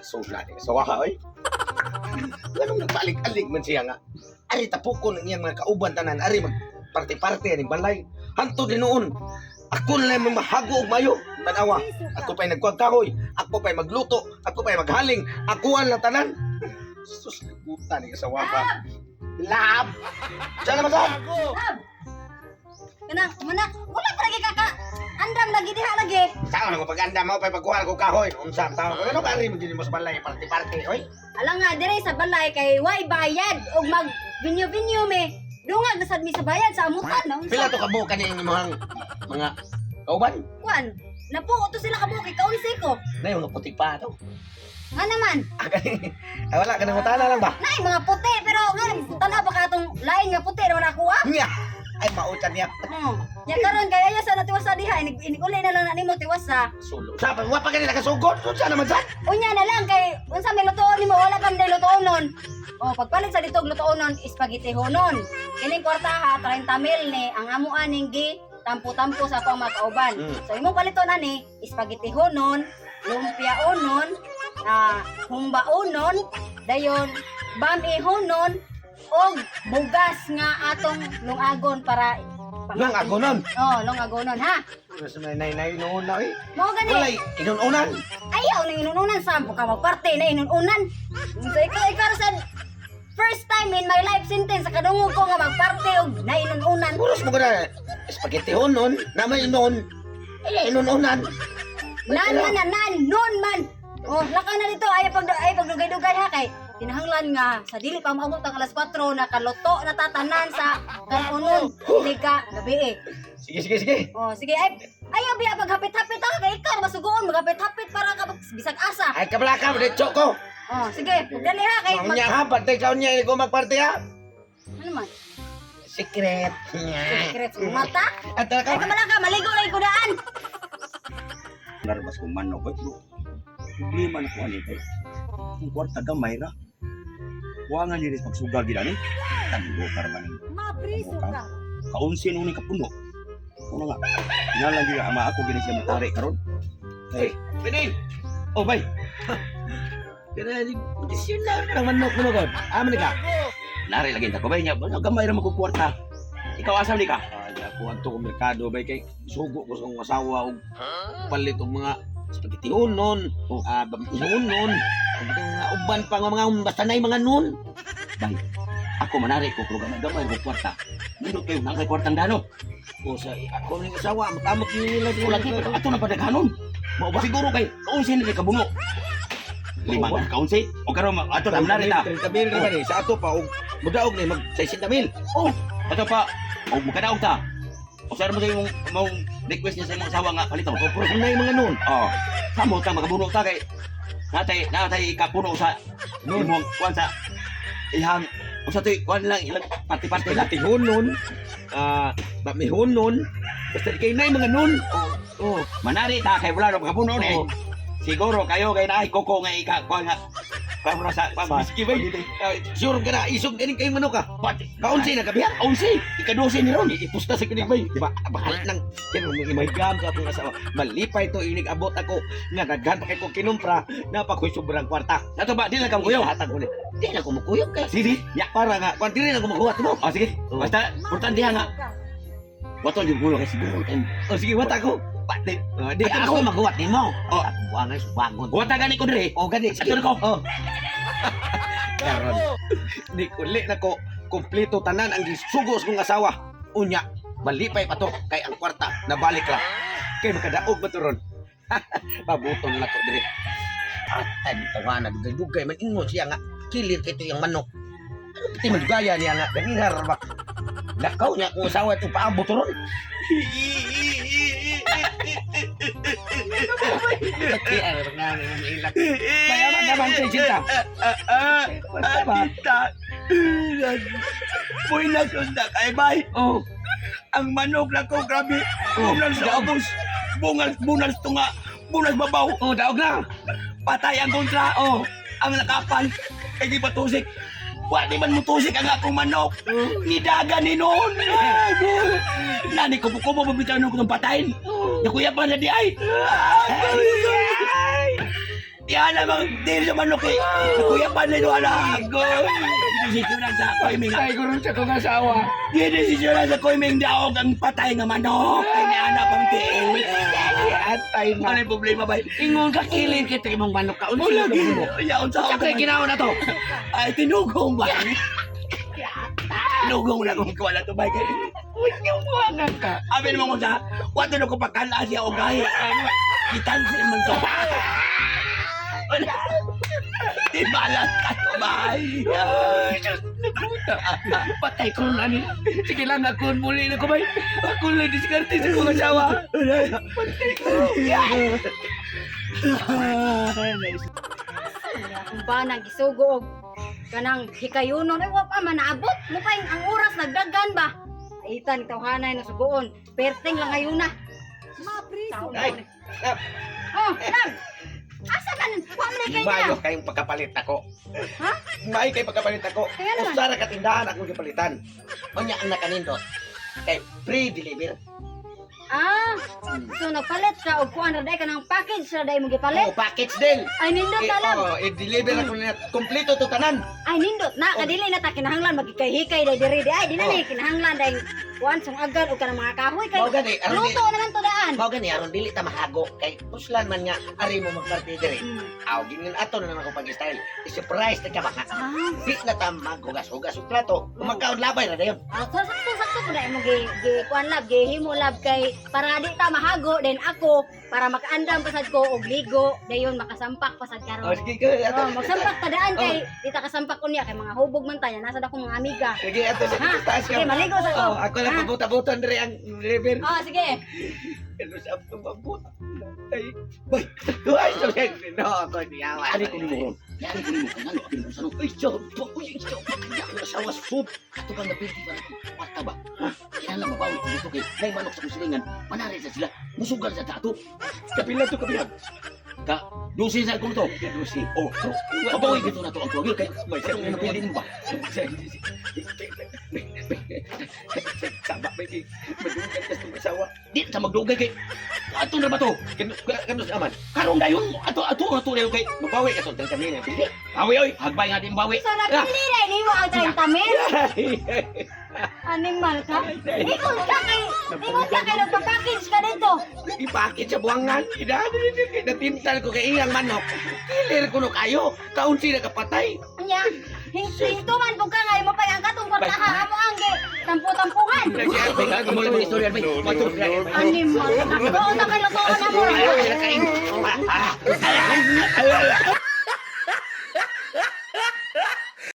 Sula ni sawa oy. Ganun nagbalik-alik man siya nga. Ari tapukon ang iyang mga kauban tanan, ari mag parte-parte ani balay. Hantod ni noon. Ako na lang mahago og mayo. Tanawa. Ako pa'y nagkuwag kahoy. Ako pa'y magluto. Ako pa'y maghaling. Akuan lang tanan. Sus, nagutan ni kasawa ba? Lab! Diyan naman saan? Lab! Kanang, manak, wala pa lagi kaka. Andam lagi diha lagi. Saan ako pag-anda mo pa'y pagkuhan ko kahoy. Unsang tao. Ano ba rin mo sa balay? Parte-parte. Oy. Alang nga, dire sa balay kay way bayad o mag binyo-binyo me. Dungag na sad mi sa bayad sa amutan na unsa. Pila to kabukan ni mga kauban? Kuan, napuo to sila kabuki kaunsi ko. Na yung puti pa to. Nga naman, Ay, wala ka nang utana lang ba? nay mga puti pero nga tanaw ba ka tong lain nga puti naman ako ah. Nya! Ay, mautan niya. Ya karon kay ayo sa natiwasa diha iniguli na lang na nimo tiwasa. Sulo. Sapa, wa pa ganila kasugod. Saan naman dyan? Unya na lang kay unsa may lutoon nimo wala pang day lutoon nun. Oh, pagpalit sa ditog lutoon nun spaghetti honon. Kining kwarta ha 30 mil ni ang amo aning gi tampo-tampo sa akong mga kauban. So imong paliton ani spaghetti honon, lumpia onon, humba onon, dayon bami honon og bugas nga atong lungagon para Nang ako nun. Oh, lungagonon ha. Mas may nay noon na eh. Mo gani. Walay, inununan. Ayaw na inununan sampo ka magparte na inununan. So ikaw sa first time in my life sentence sa kadungog ko nga magparte og na inununan. Puros mo ko na spaghetti honon, na may inon. Ay, inununan. Nan, nun man. Oh, laka na dito ay pagdugay-dugay ha kay kinahanglan nga sa dili pa maabot ang alas 4 na kaluto na tatanan sa kanunon dili ka gabi eh. Sige. Oh, sige ay ayaw biya paghapit-hapit ha kay ikaw masugoon maghapit-hapit para ka bisag asa. Ay, kabalaka mo, de choco. Oh, sige, pagdali ha kay Ang niya ha, pantay ka niya, ko magparte ha. ano man? Secret. Secret sa mata. At Ay kamalaka maligo lagi ko daan. Narbas ko manok ko bro. Problema na ko ani kay. Ang kwarta gamay ra. Wa nga liris pagsugal gid ani. Tagbo karman. Mapriso ka. Kaunsi nung ni kapuno. Kuno nga. Inalang gyud ama ako gini siya matari karon. Hey, pwede. Oh, bay. Kaya di, medicinal ka naman manok mo god. Aman ka. Nari lagi ta ko bay nya. Gamay ra magkukwarta. Ikaw asam ni ka? Ay, ako ato ko merkado bay kay sugo ko sa akong asawa og palit og mga spaghetti honon, bambi honon, ang mga uban pa nga mga basta nay mga nun. Bay. Ako manari ko pero gamay ko kwarta. Nindot kayo nang kay kwartang dano. O sa ako ning asawa, matamot nila Ko lagi pero ato na padaghanon. Mao ba siguro kay kaunsi ni kabuno. Lima na kaunsi. O karon ato na manari ta. Kabir ka ni sa ato pa og mudaog ni mag 60 mil. Oh, ato pa. O makadaog ta. O saan mo sa imong request niya sa imong asawa nga palito. O pero kung nay mga nun. Oh, samo ta magabuno ta kay natay ikapuno sa imong kuan sa ihang usa toy kuan lang ilang party-party lang. Spaghetti honon, bambi honon, basta di kay nay mga nun. Oh, manari ta kay wala ra magabuno ni. Oo. Siguro kayo kay naay koko nga ika kuan nga para sa Miski ba? Sure ka na, isog ganing kayong manok ka. Kaunsi na kabiyak. Onsi, ikadusi ni ron. Ipusta sa kinig bay. Diba? Bahal nang imahigam sa akong asawa. Malipay to inig abot ako. Nga daghan pa kay ko kinumpra. Napakoy sobrang kwarta. Nato ba di lang kang kuyaw? Hatag ko ni. Di na ko makuyog kay. Sige, Ya para nga. Kwan dili na ko makuhat mo. oh sige. Basta importante diha nga. Wato yung gulo kay siguro. O sige, wata ko. Di Di ako makuhat ni mo. Oh. Buwangan sa bangon. wata gani ko dire. O gani. Ato ko. Oh. Karon. Di kuli na ko kompleto tanan ang gisugos kong asawa. Unya, malipay pa to kay ang kwarta nabalik lang. Kay makadaog ba to ron? Pabutong na ko dire. At tawana dugay-dugay man ingon siya nga kilir kay to yung manok. Ano pati magaya niya nga ganihar ba? Lakaw niya kung asawa ito paabot ron. Kaya naman kay Sinta. Tita. Puy na sunda kay bay. Oh, Ang manok na ko grabe. Oh, Bunal sa daog. ubos. Bunal tunga. Bunal babaw. oh, daog na. Patay ang kontra. Oh, Ang nakapal. Kay di patusik. Wadi man mutusik ang akong manok. Nidaga ni noon. Nani ko mo mabitaw nung kung patayin. Nakuya pa na di ay. Yan namang dili sa manok eh. Kuya pa na doon ako. Desisyonan sa koiming. Ay, gurong sa kong asawa. Desisyonan sa koiming daog ang patay nga manok. Kay may anak pang tiil. Atay Ano na. yung problema ba? Ingon ka kilin kita imong manok ka. Unsa Wala na mo? Yaon sa Sa kay ginawa na to. Ay, tinugong ba? Tinugong na kung wala to ba? Yung mga ka. Amin mo sa, wato na ko pagkala siya o gaya. Kitansin man to. Di balas ka to ba? Ay, Diyos, naguta. Patay ko na ni. Sige lang, ako muli na ko ba? Ako lang diskarte sa kong asawa. Patay ko. Kung ba nang gisugog kanang hikayunon ay wa pa man naabot mo kay ang oras nagdagan ba itan tawhanay na sugoon perting lang ngayon na Ay, nap. oh nag asa man wa man kay Mayo na kayong pagkapalit ako. ha May kay pagkapalit ako. Kaya naman. Usara ka tindahan akong gipalitan. Manya ang nakanindot. Kay pre-deliver. so nagpalit ka og kuan ra day kanang package ra day mo gipalit Oh, package din. ay nindot talam Oh, i-deliver ako na kompleto to tanan. ay nindot na kadili na ta kinahanglan magikay-hikay day diri di ay di na ni kinahanglan day kuan sang agad og kanang mga kahoy kay Mao gani, aron di. luto naman to daan Mao gani aron dili ta mahago kay puslan man nga ari mo magparty dire. Aw ginin ato na naman ako pag-style. I-surprise ta ka baka. Di na ta maghugas-hugas og plato. Magkaon labay na dayon. Sakto ko na mo kuan lab himo lab kay para di ta mahago then ako para makaandam pasad ko og ligo dayon makasampak pasad Oh, karon. sige ka ato. Oh, magsampak ta daan kay di ta kasampak ko niya kay mga hubog man tayo nasa dako mga amiga. Sige ato sa Ha? taas ka. Sige, maligo sa ko. Oh, ako lang Ha? pabuta-butan dire ang deliver. Oh, sige. Ano sa apto mabut? Ay, boy. Ay, so no ako niyawa. Ari ko ni mo ron. Ari ko ni mo. Ano, akin mo sa no. Ay, so, uy, so, Ang asawa soup. Ato kang napilti ba ng kwarta ba? Ha? Kailan lang mabawi ko dito kay may manok sa kusilingan. Manari sa sila. Musugal sa tato. kapila to kapila. Ka, dusin sa kung to. Lucy. Oh, mabawi dito na to ang tuwagil kay may sa kung napilti mo ba? Sama may madugan ka sa masawa. Di sa magdugay kay ato na ba to? Kano sa aman? Karong dayon ato na kay Mabawi ka to dal kanina. bawi oy, hagbay nga din bawi. So napili ra nimo ang 30 mil. Animal ka. Ikot ka kay nagpa-package ka dito. Ipakit sa buwangan. Natintal ko kay iyang manok. Kilir ko no kayo. Kaunsi na kapatay. Anya, hintuman po ka nga mo pa ang katong kwartaha amo ang tampo-tampuhan. Mo lang istorya bay. Animal ka. Oo, ta kay lutuan na mo. Ayaw,